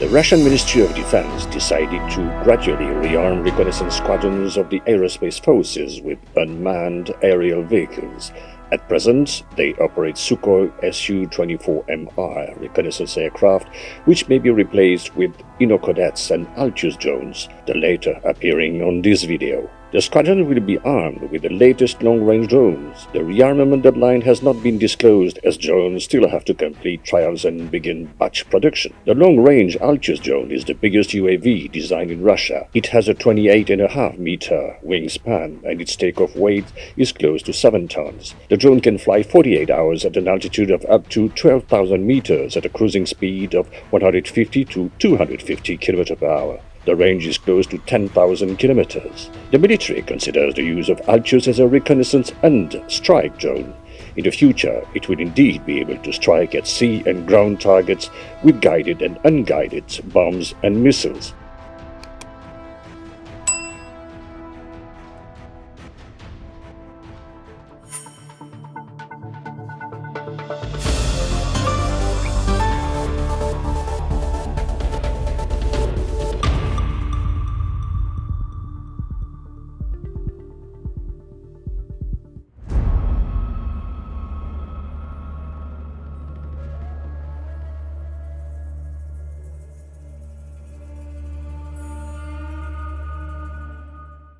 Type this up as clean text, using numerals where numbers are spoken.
The Russian Ministry of Defense decided to gradually rearm reconnaissance squadrons of the Aerospace Forces with unmanned aerial vehicles. At present, they operate Sukhoi Su-24MR reconnaissance aircraft, which may be replaced with Inokhodets and Altius drones, the latter appearing on this video. The squadron will be armed with the latest long-range drones. The rearmament deadline has not been disclosed, as drones still have to complete trials and begin batch production. The long-range Altius drone is the biggest UAV designed in Russia. It has a 28.5-meter wingspan, and its takeoff weight is close to 7 tons. The drone can fly 48 hours at an altitude of up to 12,000 meters at a cruising speed of 150 to 250 km per hour. The range is close to 10,000 kilometers. The military considers the use of Altius as a reconnaissance and strike drone. In the future, it will indeed be able to strike at sea and ground targets with guided and unguided bombs and missiles.